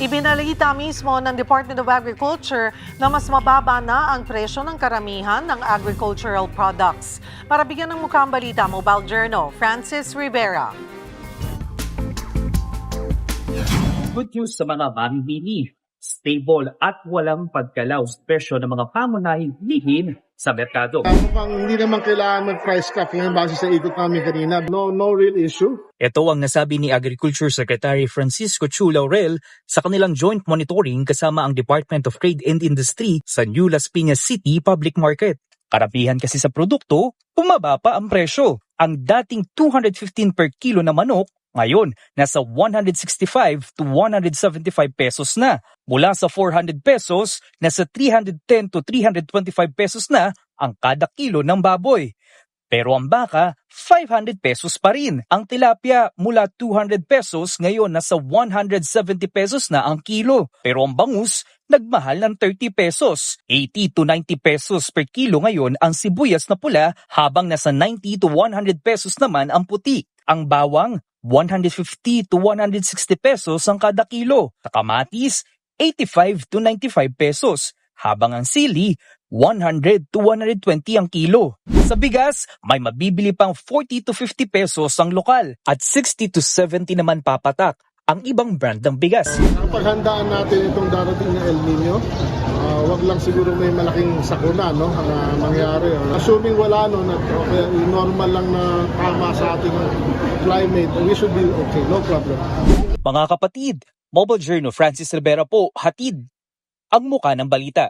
Ibinalita mismo ng Department of Agriculture na mas mababa na ang presyo ng karamihan ng agricultural products. Para bigyan ng mukha ang balita, Mobile Journal, Francis Rivera. Good news sa mga mamimili. Stable at walang pagkalaw sa presyo ng mga pamunahing bilihin sa merkado. Mukhang hindi naman kailangan mag-price cap ngayon base sa ikot namin kanina. No real issue. Ito ang nasabi ni Agriculture Secretary Francisco Chu Laurel sa kanilang joint monitoring kasama ang Department of Trade and Industry sa New Las Piñas City Public Market. Karamihan kasi sa produkto, bumaba pa ang presyo. Ang dating 215 per kilo na manok, ngayon nasa 165 to 175 pesos na. Mula sa 400 pesos, nasa 310 to 325 pesos na ang kada kilo ng baboy. Pero ang baka, 500 pesos pa rin. Ang tilapia mula 200 pesos, ngayon nasa 170 pesos na ang kilo. Pero ang bangus, nagmahal ng 30 pesos. 80 to 90 pesos per kilo ngayon ang sibuyas na pula, habang nasa 90 to 100 pesos naman ang puti. Ang bawang, 150 to 160 pesos ang kada kilo. Sa kamatis, 85 to 95 pesos. Habang ang sili, 100 to 120 ang kilo. Sa bigas, may mabibili pang 40 to 50 pesos ang lokal at 60 to 70 naman papatak ang ibang brand ng bigas. Paghandaan natin itong darating na El Nino, wag lang siguro may malaking sakuna na mangyari. Assuming wala okay, normal lang na tama sa ating climate, we should be okay, no problem. Mga kapatid, Mobile Journal Francis Rivera po, hatid ang muka ng balita.